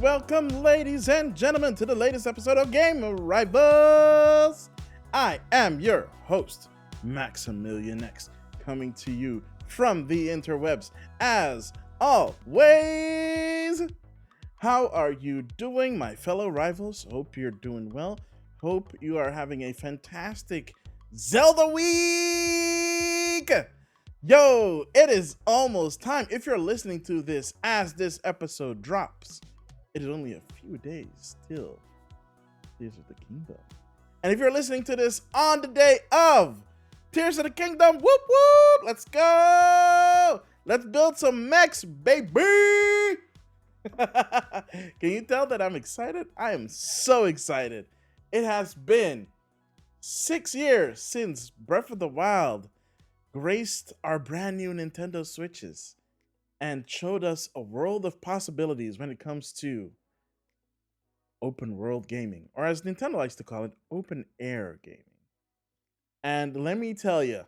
welcome, ladies and gentlemen, to the latest episode of Game Rivals. I am your host, Maximilian X, coming to you from the interwebs as always. How are you doing, my fellow rivals? Hope you're doing well. Hope you are having a fantastic Zelda week. Yo, it is almost time. If you're listening to this as this episode drops, it is only a few days till Tears of the Kingdom. And if you're listening to this on the day of Tears of the Kingdom, whoop whoop, let's go! Let's build some mechs, baby! Can you tell that I'm excited? I am so excited. It has been 6 years since Breath of the Wild graced our brand new Nintendo Switches and showed us a world of possibilities when it comes to open world gaming, or as Nintendo likes to call it, open air gaming. And let me tell you,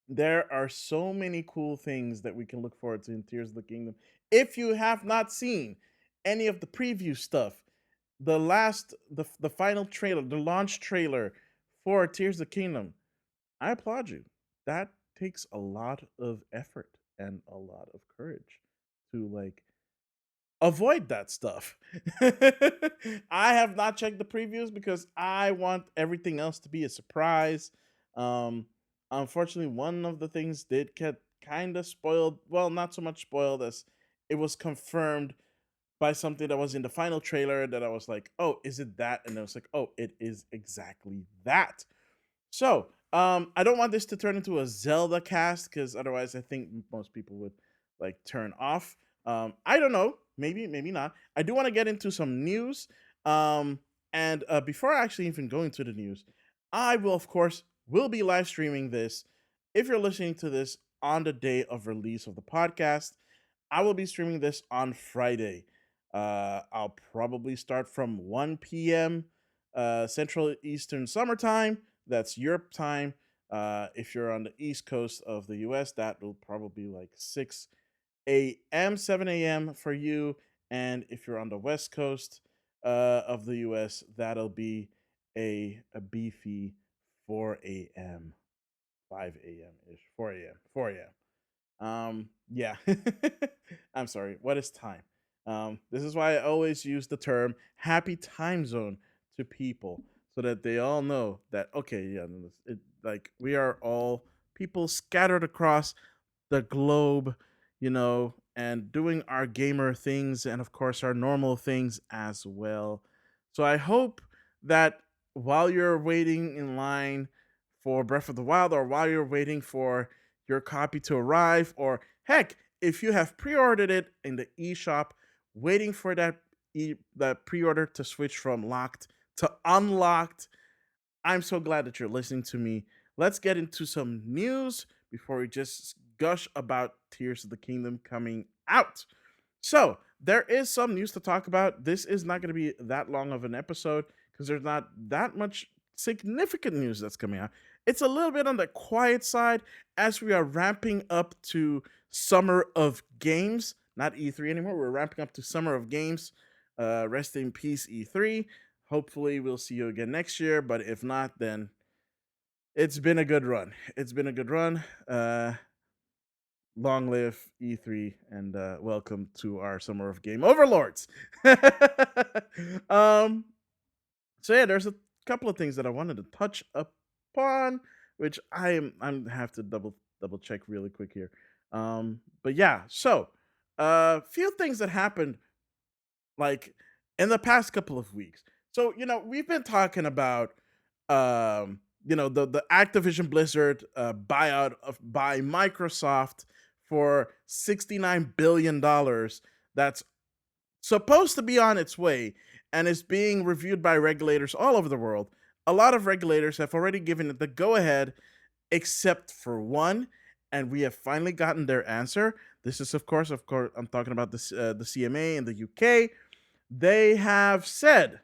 there are so many cool things that we can look forward to in Tears of the Kingdom. If you have not seen any of the preview stuff, the final trailer, the launch trailer for Tears of the Kingdom, I applaud you. That takes a lot of effort and a lot of courage to avoid that stuff. I have not checked the previews because I want everything else to be a surprise. Um, Unfortunately, one of the things did get kind of spoiled. Well, not so much spoiled as it was confirmed by something that was in the final trailer that I was like, oh, is it that? And I was like, oh, it is exactly that. So, I don't want this to turn into a Zelda cast because otherwise, I think most people would turn off. I don't know, maybe not. I do want to get into some news. And before I actually even go into the news, I will, of course, will be live streaming this. If you're listening to this on the day of release of the podcast, I will be streaming this on Friday. I'll probably start from 1 p.m. Central Eastern Summertime. That's Europe time. If you're on the East Coast of the US, that will probably be like 6 a.m., 7 a.m. for you. And if you're on the West Coast of the US, that'll be a beefy 4 a.m., 5 a.m. ish, 4 a.m., 4 a.m. Yeah. I'm sorry. What is time? This is why I always use the term happy time zone to people so that they all know that okay, yeah, we are all people scattered across the globe, and doing our gamer things and of course our normal things as well. So I hope that while you're waiting in line for Breath of the Wild or while you're waiting for your copy to arrive, or heck, if you have pre-ordered it in the eShop, waiting for that pre-order to switch from locked to unlocked. I'm so glad that you're listening to me. Let's get into some news before we just gush about Tears of the Kingdom coming out. So, there is some news to talk about. This is not going to be that long of an episode because there's not that much significant news that's coming out. It's a little bit on the quiet side as we are ramping up to Summer of Games, not E3 anymore. We're ramping up to Summer of Games. Rest in peace, E3. Hopefully, we'll see you again next year. But if not, then it's been a good run. It's been a good run. Long live E3 and welcome to our Summer of Game Overlords. um, so yeah, there's a couple of things that I wanted to touch upon, which I'm have to double check really quick here. But yeah, so a few things that happened like in the past couple of weeks. So we've been talking about the Activision Blizzard buyout by Microsoft for $69 billion. That's supposed to be on its way and is being reviewed by regulators all over the world. A lot of regulators have already given it the go ahead, except for one, and we have finally gotten their answer. This is, of course, I'm talking about the CMA in the UK. They have said,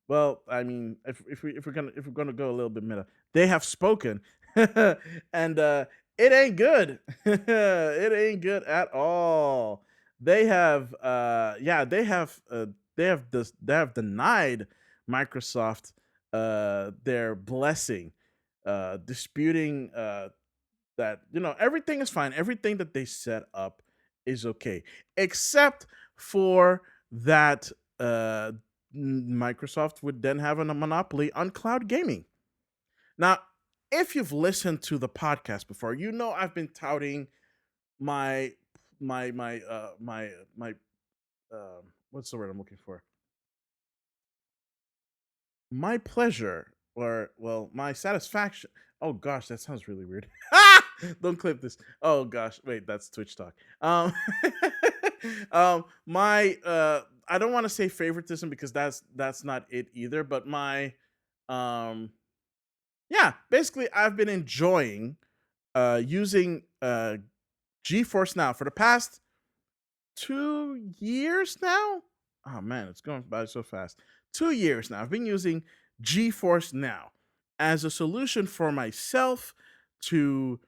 well, I mean, if we're gonna go a little bit meta, they have spoken, and it ain't good. It ain't good at all. they have they have denied Microsoft their blessing, disputing that everything is fine, everything that they set up is okay, except for that Microsoft would then have a monopoly on cloud gaming. Now, if you've listened to the podcast before, I've been touting my my what's the word I'm looking for? My pleasure, or well, my satisfaction. Oh gosh, that sounds really weird. Don't clip this. Oh gosh, wait, that's Twitch talk. My I don't want to say favoritism because that's not it either, but my um yeah, basically I've been enjoying using GeForce Now for the past 2 years now. Oh man, it's going by so fast. 2 years now. I've been using GeForce Now as a solution for myself to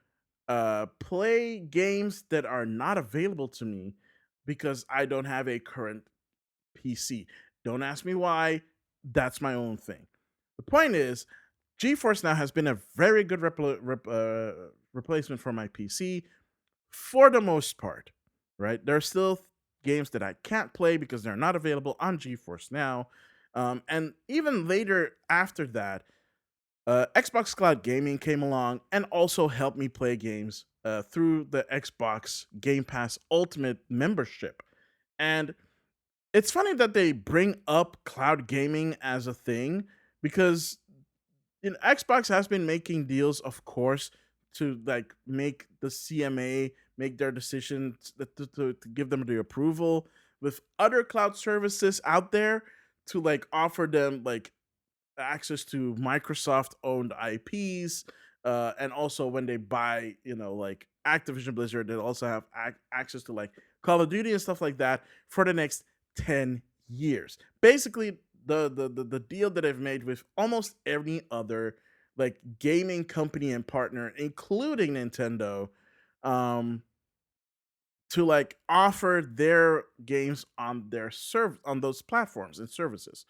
play games that are not available to me because I don't have a current PC. Don't ask me why. That's my own thing. The point is, GeForce Now has been a very good replacement for my PC for the most part, right? There are still games that I can't play because they're not available on GeForce Now. And even later after that, Xbox Cloud Gaming came along and also helped me play games through the Xbox Game Pass Ultimate membership. And it's funny that they bring up cloud gaming as a thing because Xbox has been making deals, of course, to like make the CMA make their decisions to give them the approval with other cloud services out there to like offer them like access to Microsoft owned IPs. And also when they buy, like Activision Blizzard, they also have access to like Call of Duty and stuff like that for the next 10 years. Basically, the deal that I've made with almost every other like gaming company and partner, including Nintendo, um, to like offer their games on their on those platforms and services.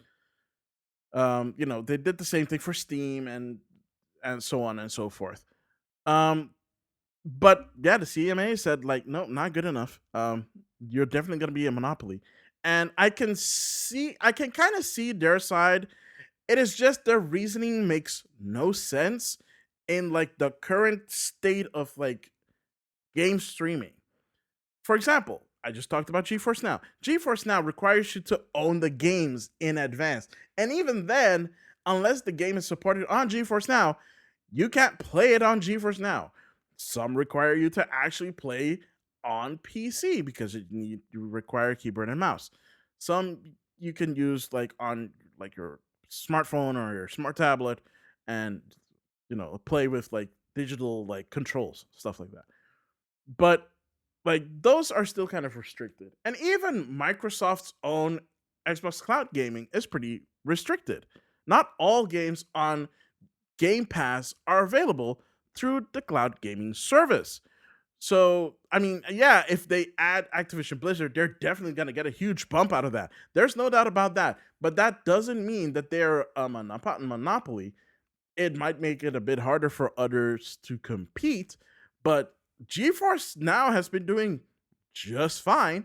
They did the same thing for Steam and so on and so forth. Um, but yeah, the CMA said like, no, not good enough. You're definitely going to be a monopoly, and I can kind of see their side. It is just their reasoning makes no sense in like the current state of like game streaming. For example, I just talked about GeForce Now. GeForce Now requires you to own the games in advance. And even then, unless the game is supported on GeForce Now, you can't play it on GeForce Now. Some require you to actually play on PC because you require a keyboard and mouse. Some you can use like on like your smartphone or your smart tablet and play with like digital like controls, stuff like that. But like those are still kind of restricted. And even Microsoft's own Xbox Cloud Gaming is pretty restricted. Not all games on Game Pass are available through the cloud gaming service. So, I mean, yeah, if they add Activision Blizzard, they're definitely going to get a huge bump out of that. There's no doubt about that. But that doesn't mean that they're a monopoly. It might make it a bit harder for others to compete, but GeForce Now has been doing just fine.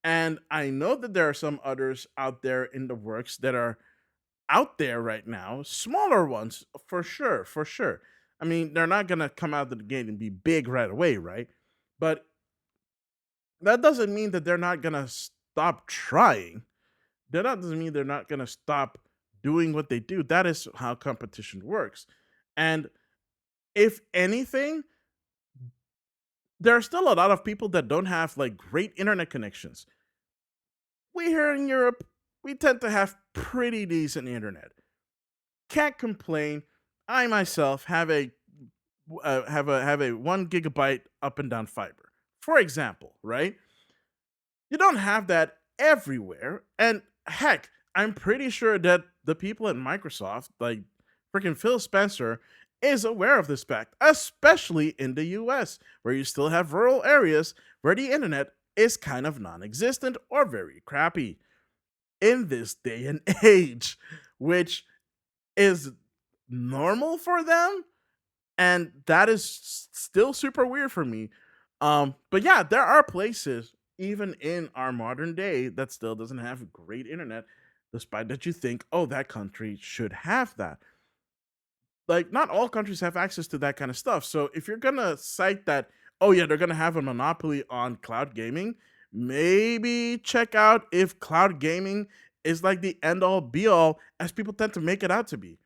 And I know that there are some others out there in the works that are out there right now, smaller ones for sure, for sure. I mean, they're not going to come out of the gate and be big right away, right? But that doesn't mean that they're not going to stop trying. That doesn't mean they're not going to stop doing what they do. That is how competition works. And if anything, there are still a lot of people that don't have like great internet connections. We here in Europe, we tend to have pretty decent internet. Can't complain. I myself have a 1 gigabyte up and down fiber. For example, right? You don't have that everywhere, and heck, I'm pretty sure that the people at Microsoft, like freaking Phil Spencer, is aware of this fact, especially in the US, where you still have rural areas where the internet is kind of non existent or very crappy in this day and age, which is normal for them. And that is still super weird for me. But yeah, there are places, even in our modern day, that still doesn't have great internet, despite that you think, oh, that country should have that. Like, not all countries have access to that kind of stuff. So if you're gonna cite that, oh yeah, they're gonna have a monopoly on cloud gaming, maybe check out if cloud gaming is like the end all be all as people tend to make it out to be.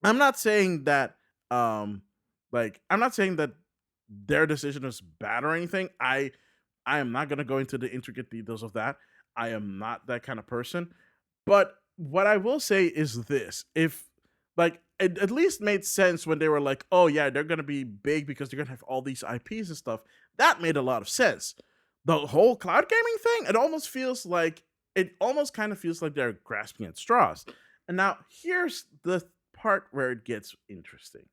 I'm not saying that um I'm not saying that their decision is bad or anything. I am not going to go into the intricate details of that. I am not that kind of person. But what I will say is this: if like it at least made sense when they were like, "Oh yeah, they're going to be big because they're going to have all these IPs and stuff." That made a lot of sense. The whole cloud gaming thing, it almost kind of feels like they're grasping at straws. And now here's the part where it gets interesting.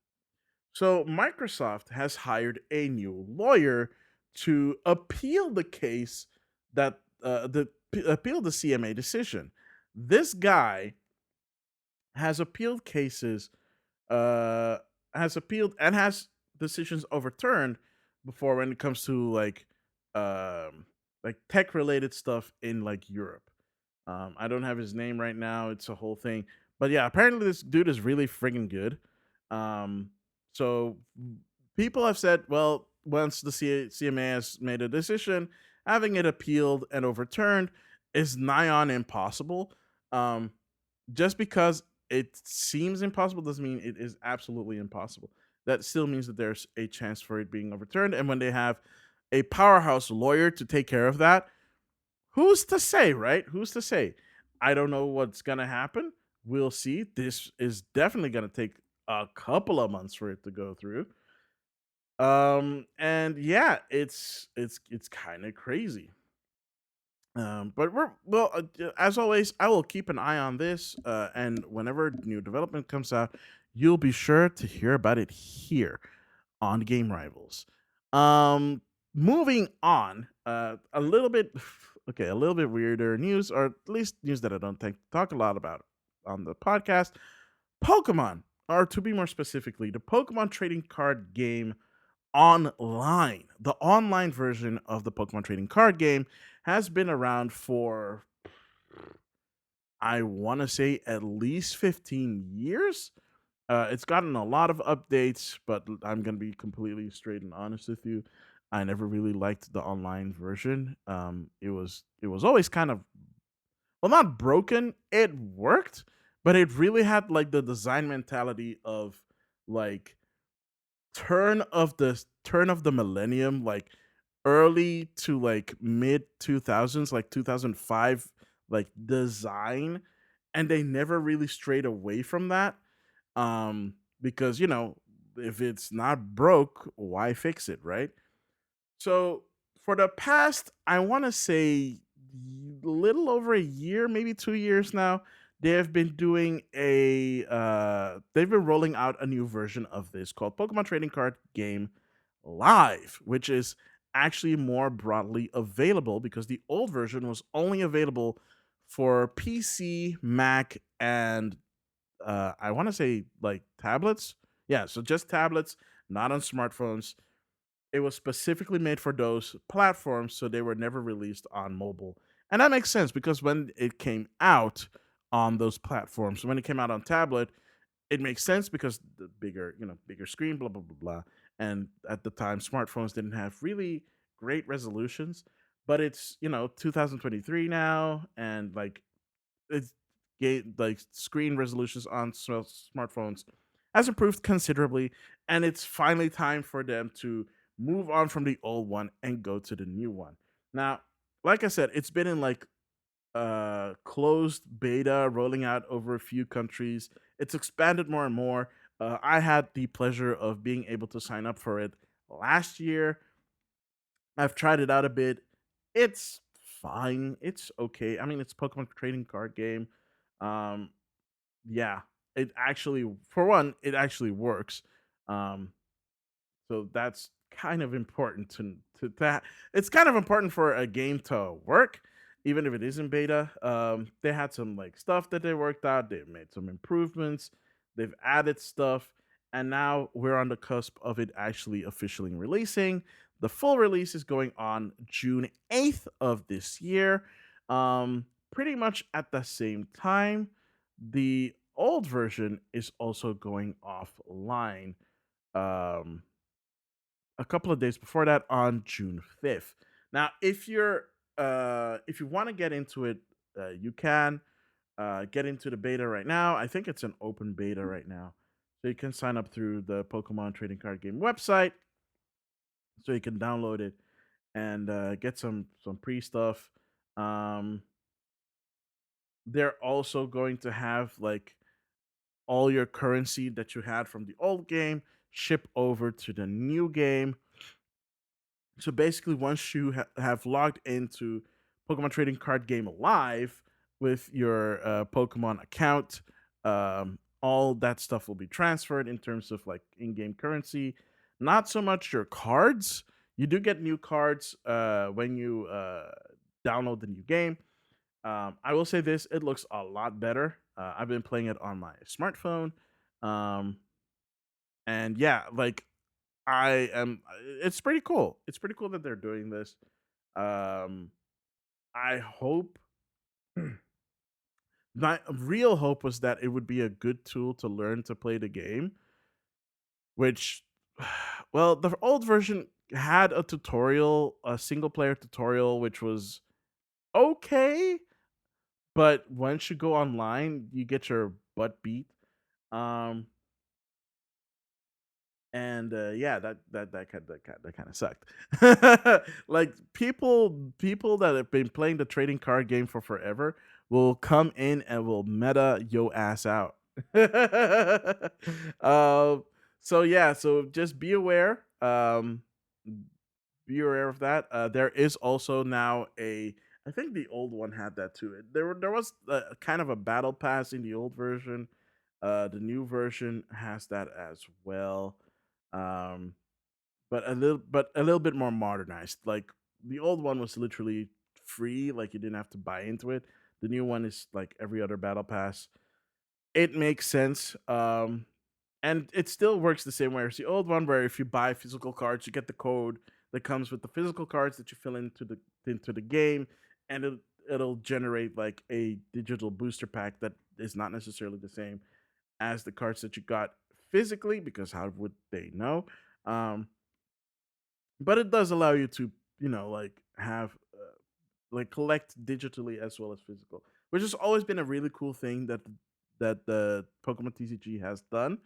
So Microsoft has hired a new lawyer to appeal the case that appeal the CMA decision. This guy has appealed cases, uh, has appealed and has decisions overturned before when it comes to um, like tech related stuff in like Europe. I don't have his name right now. It's a whole thing. But yeah, apparently this dude is really friggin' good. Um, so people have said, well, once the CMA has made a decision, having it appealed and overturned is nigh on impossible. Um, just because it seems impossible doesn't mean it is absolutely impossible. That still means that there's a chance for it being overturned. And when they have a powerhouse lawyer to take care of that, who's to say, right? Who's to say? I don't know what's gonna happen. We'll see. This is definitely gonna take a couple of months for it to go through. And yeah, it's kind of crazy. But as always, I will keep an eye on this. And whenever new development comes out, you'll be sure to hear about it here on Game Rivals. Um, moving on, a little bit, okay, a little bit weirder news, or at least news that I don't think talk a lot about on the podcast. Pokemon, or to be more specifically, the Pokemon trading card game online. The online version of the Pokemon trading card game has been around for, I want to say, at least 15 years. It's gotten a lot of updates, but I'm gonna be completely straight and honest with you. I never really liked the online version. It was always kind of, well, not broken. It worked, but it really had like the design mentality of like turn of the millennium, like early to like mid 2000s, like 2005, like design, and they never really strayed away from that. Because if it's not broke, why fix it, right? So for the past, I want to say, little over a year, maybe 2 years now, they have been doing they've been rolling out a new version of this called Pokemon Trading Card Game Live, which is actually more broadly available because the old version was only available for PC, Mac, and I want to say like tablets. Yeah, so just tablets, not on smartphones. It was specifically made for those platforms, so they were never released on mobile. And that makes sense because when it came out on those platforms, when it came out on tablet, it makes sense because the bigger screen, blah blah blah blah. And at the time, smartphones didn't have really great resolutions. But it's 2023 now, and like it's like screen resolutions on smartphones has improved considerably, and it's finally time for them to move on from the old one and go to the new one. Now, like I said, it's been in like closed beta, rolling out over a few countries. It's expanded more and more. I had the pleasure of being able to sign up for it last year. I've tried it out a bit. It's fine. It's okay. I mean, it's Pokemon trading card game. Um, yeah, it actually, for one, it actually works. Um, so that's kind of important to that. It's kind of important for a game to work, even if it isn't beta. They had some like stuff that they worked out. They've made some improvements. They've added stuff, and now we're on the cusp of it actually officially releasing. The full release is going on June 8th of this year. Pretty much at the same time, the old version is also going offline. Um, a couple of days before that on June 5th. Now, if you want to get into it, you can get into the beta right now. I think it's an open beta right now. So you can sign up through the Pokemon Trading Card Game website so you can download it and get some pre stuff. Um they're also going to have like all your currency that you had from the old game ship over to the new game. So basically, once you have logged into Pokemon Trading Card Game Live with your Pokemon account, all that stuff will be transferred in terms of like in-game currency. Not so much your cards. You do get new cards when you download the new game. I will say this: it looks a lot better. I've been playing it on my smartphone, um, and yeah, like I am. It's pretty cool. It's pretty cool that they're doing this. Um, I hope my real hope was that it would be a good tool to learn to play the game. Which, well, the old version had a tutorial, a single player tutorial, which was okay. But once you go online, you get your butt beat. Um, and yeah, that kind of sucked. Like people that have been playing the trading card game for forever will come in and will meta yo ass out. um so yeah, so just be aware of that. There is also now a, I think the old one had that too. There was kind of a battle pass in the old version. The new version has that as well. Um, but a little bit more modernized. Like the old one was literally free, like you didn't have to buy into it. The new one is like every other battle pass. It makes sense. And it still works the same way as the old one, where if you buy physical cards, you get the code that comes with the physical cards that you fill into the game, and it'll generate like a digital booster pack that is not necessarily the same as the cards that you got physically, because how would they know? Um, but it does allow you to, like have like collect digitally as well as physical, which has always been a really cool thing that the Pokemon TCG has done,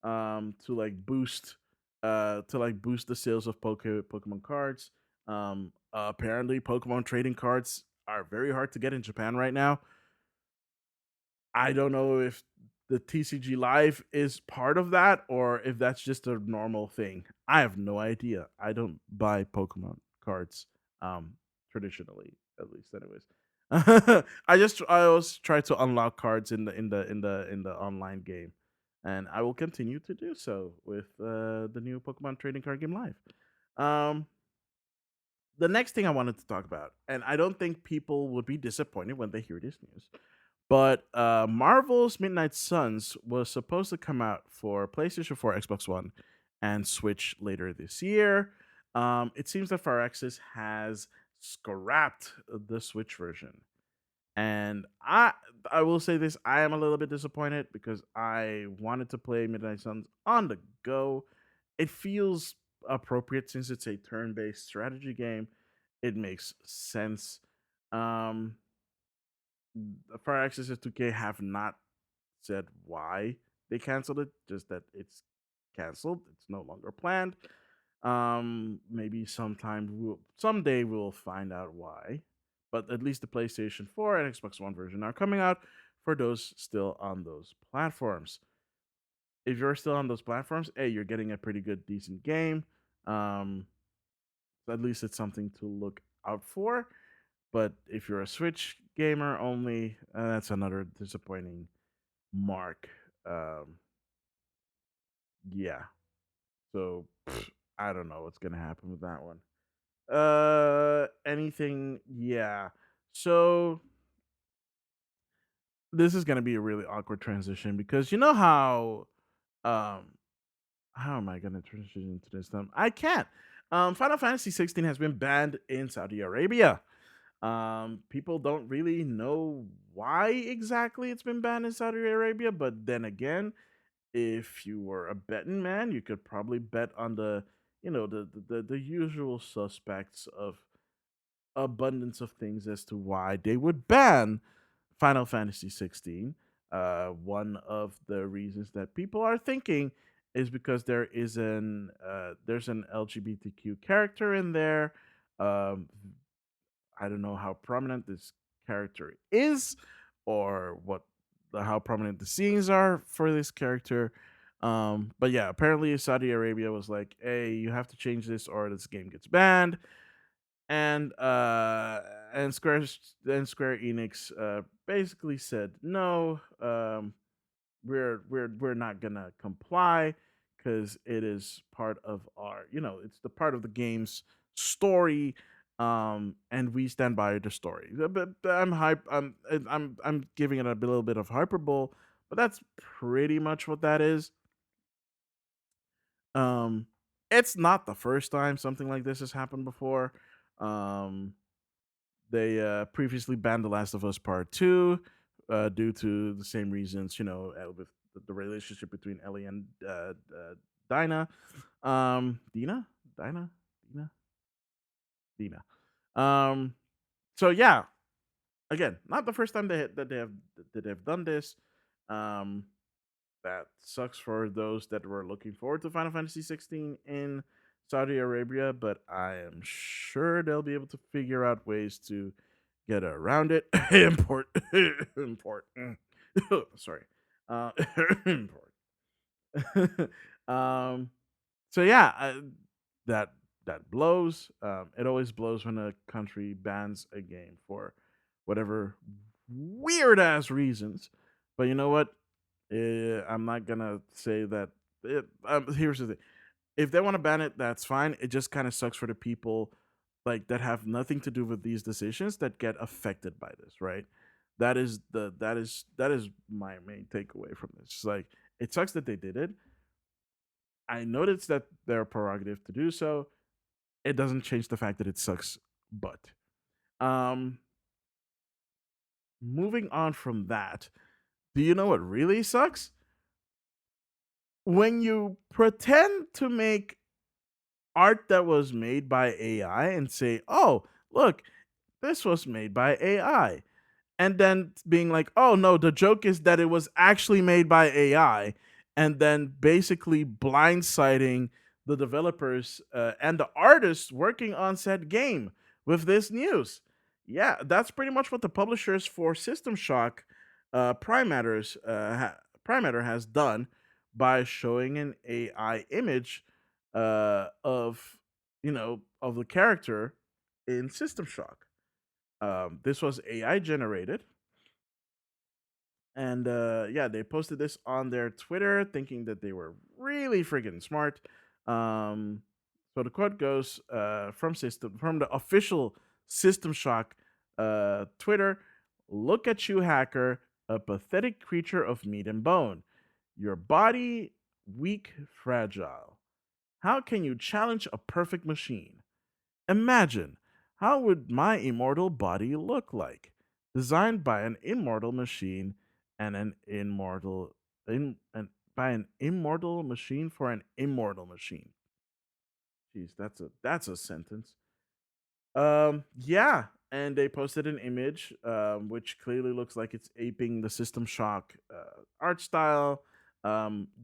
to like boost the sales of Pokemon cards. Apparently Pokemon trading cards are very hard to get in Japan right now. I don't know if the TCG Live is part of that or if that's just a normal thing. I have no idea. I don't buy Pokemon cards traditionally, at least anyways. I always try to unlock cards in the online game. And I will continue to do so with the new Pokemon trading card game Live. Um the next thing I wanted to talk about, and I don't think people would be disappointed when they hear this news, but Marvel's Midnight Suns was supposed to come out for PlayStation 4, Xbox One, and Switch later this year. It seems that Firaxis has scrapped the Switch version, and I will say this: I am a little bit disappointed because I wanted to play Midnight Suns on the go. It feels appropriate since it's a turn-based strategy game. It makes sense. Um, Fire Access 2K have not said why they canceled it, just that it's canceled. It's no longer planned. Maybe someday we'll find out why. But at least the PlayStation 4 and Xbox One version are coming out for those still on those platforms. If you're still on those platforms, hey, you're getting a pretty good, decent game. Um, at least it's something to look out for. But if you're a Switch gamer only, that's another disappointing mark. Um, yeah. So I don't know what's gonna happen with that one. Anything? Yeah. So this is gonna be a really awkward transition because you know um how am I gonna transition into this? I can't. Final Fantasy 16 has been banned in Saudi Arabia. People don't really know why exactly it's been banned in Saudi Arabia, but then again, if you were a betting man, you could probably bet on the usual suspects of abundance of things as to why they would ban Final Fantasy 16. One of the reasons that people are thinking is because there's an LGBTQ character in there. Um, I don't know how prominent this character is, or how prominent the scenes are for this character. But yeah, apparently Saudi Arabia was like, "Hey, you have to change this, or this game gets banned." And and Square Enix basically said no. We're not gonna comply because it is part of it's the part of the game's story, and we stand by the story. But I'm giving it a little bit of hyperbole, but that's pretty much what that is. um it's not the first time something like this has happened before. um they previously banned The Last of Us Part 2 due to the same reasons, with the relationship between Ellie and Dinah. Dina? Dinah? Dina? Dina. Um, so, yeah, again, not the first time that they have done this. Um, that sucks for those that were looking forward to Final Fantasy 16 in Saudi Arabia, but I am sure they'll be able to figure out ways to get around it. Import. Sorry. Import. um. So yeah, that that blows. It always blows when a country bans a game for whatever weird ass reasons. But you know what? I'm not gonna say that. Here's the thing: if they want to ban it, that's fine. It just kind of sucks for the people like that have nothing to do with these decisions that get affected by this, right? That is my main takeaway from this. It's like it sucks that they did it. I noticed that their prerogative to do so. It doesn't change the fact that it sucks. But um, moving on from that, do you know what really sucks? When you pretend to make art that was made by AI and say, "Oh, look, this was made by AI." And then being like, "Oh no, the joke is that it was actually made by AI." And then basically blindsiding the developers and the artists working on said game with this news. Yeah, that's pretty much what the publishers for System Shock Prime Matter has done by showing an AI image of the character in System Shock. This was AI generated, and yeah, they posted this on their Twitter, thinking that they were really friggin' smart. Um, so the quote goes from the official System Shock Twitter: "Look at you, hacker, a pathetic creature of meat and bone. Your body weak, fragile. How can you challenge a perfect machine? Imagine, how would my immortal body look like? Designed by an immortal machine and an immortal and by an immortal machine for an immortal machine." Jeez, that's a sentence. Yeah, and they posted an image, which clearly looks like it's aping the System Shock art style,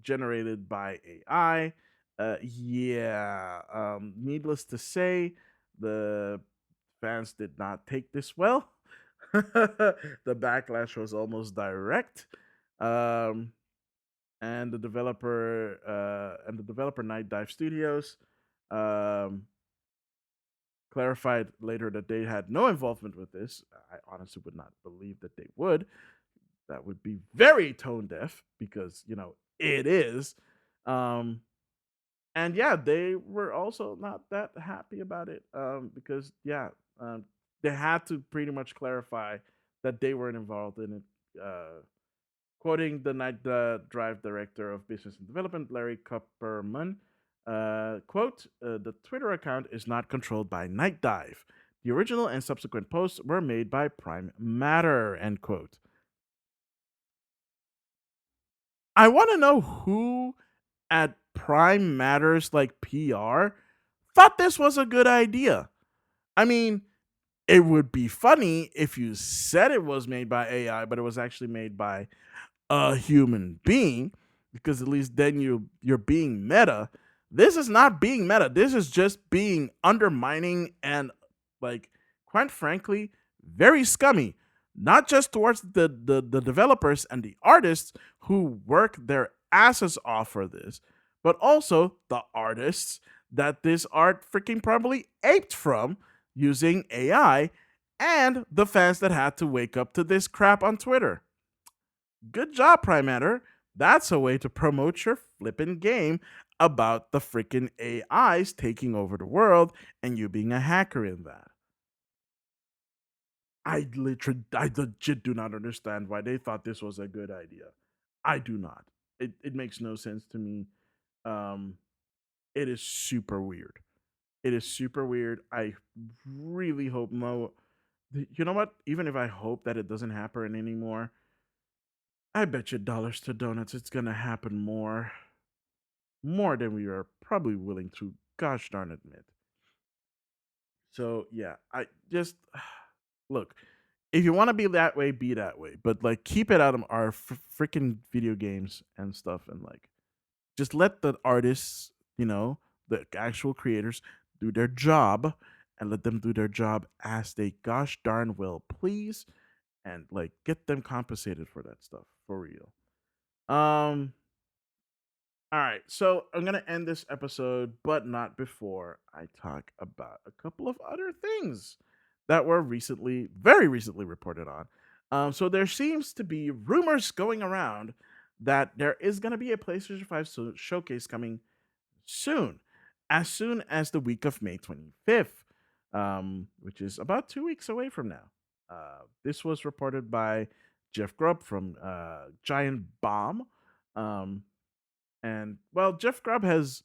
generated by AI. Yeah, needless to say, the fans did not take this well. The backlash was almost direct. Um, and the developer Night Dive Studios um, clarified later that they had no involvement with this. I honestly would not believe that they would. That would be very tone deaf because it is. Um, And yeah, they were also not that happy about it, because yeah, um, they had to pretty much clarify that they weren't involved in it. Quoting the Drive director of business and development, Larry Kupperman, quote, the Twitter account is not controlled by Night Dive. The original and subsequent posts were made by Prime Matter, end quote. I want to know who at Prime Matters like PR thought this was a good idea. I mean, it would be funny if you said it was made by AI, but it was actually made by a human being, because at least then you're being meta. This is not being meta. This is just being undermining and, like, quite frankly, very scummy. Not just towards the developers and the artists who work their asses off for this, but also the artists that this art freaking probably aped from using AI, and the fans that had to wake up to this crap on Twitter. Good job, Prime Matter. That's a way to promote your flippin' game about the freaking AIs taking over the world and you being a hacker in that. I legit do not understand why they thought this was a good idea. I do not. It makes no sense to me. Um, it is super weird. It is super weird. I really hope no. You know what? Even if I hope that it doesn't happen anymore, I bet you dollars to donuts it's gonna happen more than we are probably willing to gosh darn admit. So yeah, I just look. If you want to be that way. But like, keep it out of our freaking video games and stuff, and like, just let the artists, the actual creators, do their job, and let them do their job as they gosh darn will please, and like get them compensated for that stuff for real. Um, All right, so I'm gonna end this episode, but not before I talk about a couple of other things that were recently, very recently reported on. So there seems to be rumors going around that there is gonna be a PlayStation 5 showcase coming soon as the week of May 25th, which is about 2 weeks away from now. This was reported by Jeff Grubb from Giant Bomb. Um, and well, Jeff Grubb has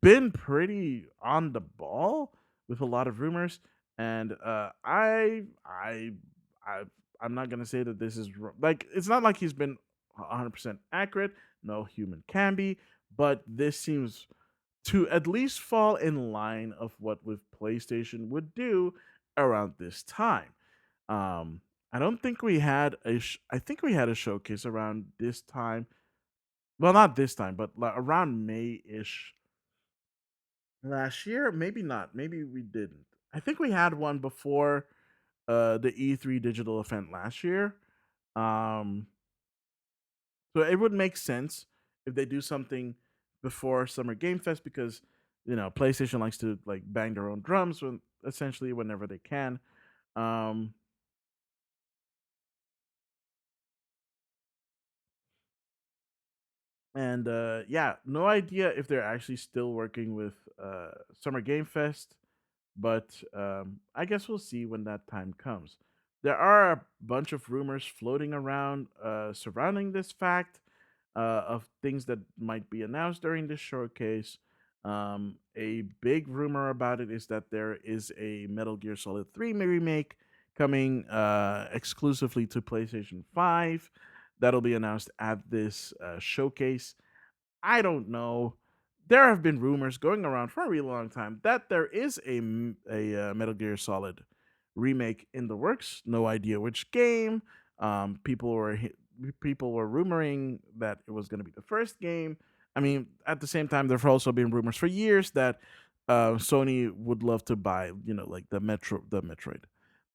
been pretty on the ball with a lot of rumors, and I, I'm not gonna say that this is like, it's not like he's been 100% accurate. No human can be, but this seems to at least fall in line of what with PlayStation would do around this time. Um, I don't think we had I think we had a showcase around this time, well, not this time, but like around May ish last year. Maybe not. Maybe we didn't. I think we had one before the E3 digital event last year. Um, so it would make sense if they do something before Summer Game Fest, because PlayStation likes to like bang their own drums when essentially whenever they can. Um, and yeah, no idea if they're actually still working with Summer Game Fest, but I guess we'll see when that time comes. There are a bunch of rumors floating around surrounding this fact, of things that might be announced during this showcase. A big rumor about it is that there is a Metal Gear Solid 3 remake coming exclusively to PlayStation 5 that'll be announced at this showcase. I don't know. There have been rumors going around for a really long time that there is a Metal Gear Solid remake in the works. No idea which game. People were rumoring that it was going to be the first game. I mean, at the same time, there have also been rumors for years that Sony would love to buy, like the Metroid,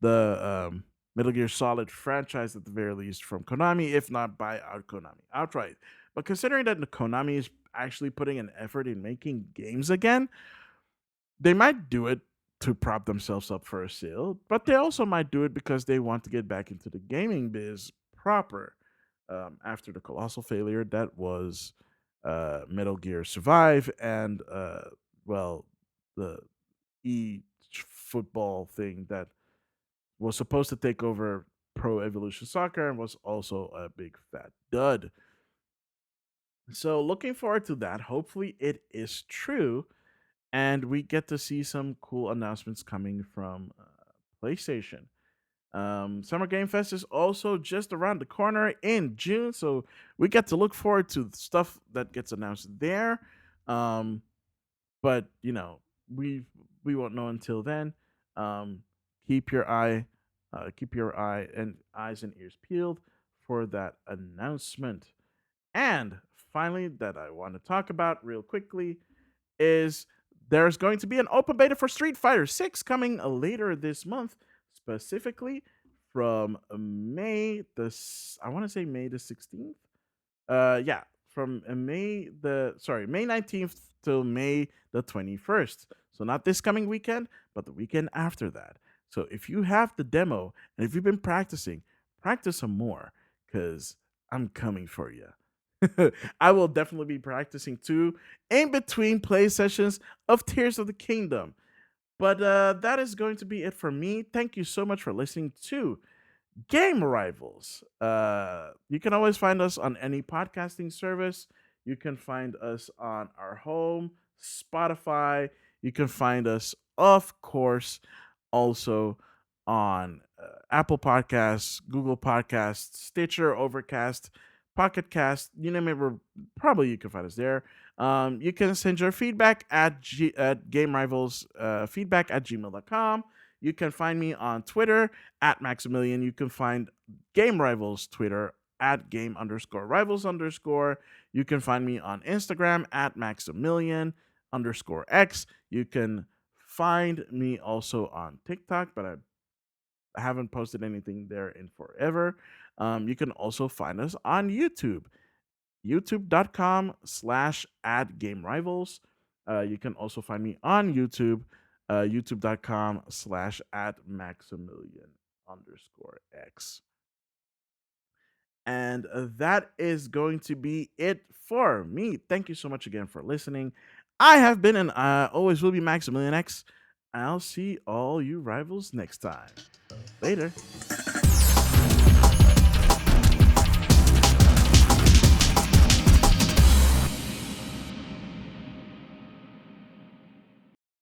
the Metal Gear Solid franchise at the very least from Konami, if not buy out Konami outright. But considering that Konami is actually putting an effort in making games again, they might do it to prop themselves up for a sale, but they also might do it because they want to get back into the gaming biz proper, after the colossal failure that was Metal Gear Survive, and well, the football thing that was supposed to take over Pro Evolution Soccer and was also a big fat dud. So looking forward to that. Hopefully it is true and we get to see some cool announcements coming from PlayStation. Summer Game Fest is also just around the corner in June, so we get to look forward to the stuff that gets announced there. Um, but we won't know until then. Um, keep your eye and eyes and ears peeled for that announcement. And finally, that I want to talk about real quickly is there's going to be an open beta for Street Fighter 6 coming later this month, specifically from I want to say May the 16th. Yeah, from May 19th till May the 21st. So not this coming weekend, but the weekend after that. So if you have the demo and if you've been practicing, practice some more cuz I'm coming for you. I will definitely be practicing too in between play sessions of Tears of the Kingdom. But that is going to be it for me. Thank you so much for listening to Game Rivals. You can always find us on any podcasting service. You can find us on our home, Spotify. You can find us, of course, also on Apple Podcasts, Google Podcasts, Stitcher, Overcast, Pocket Cast. You name it, probably you can find us there. You can send your feedback at Game Rivals feedback at gmail.com. You can find me on Twitter at Maximilian. You can find Game Rivals Twitter at game underscore rivals underscore. You can find me on Instagram at Maximilian underscore X. You can find me also on TikTok, but I haven't posted anything there in forever. You can also find us on YouTube, youtube.com/at game rivals. You can also find me on YouTube, youtube.com/at Maximilian underscore X. And that is going to be it for me. Thank you so much again for listening. I have been and always will be Maximilian X. I'll see all you rivals next time. Later.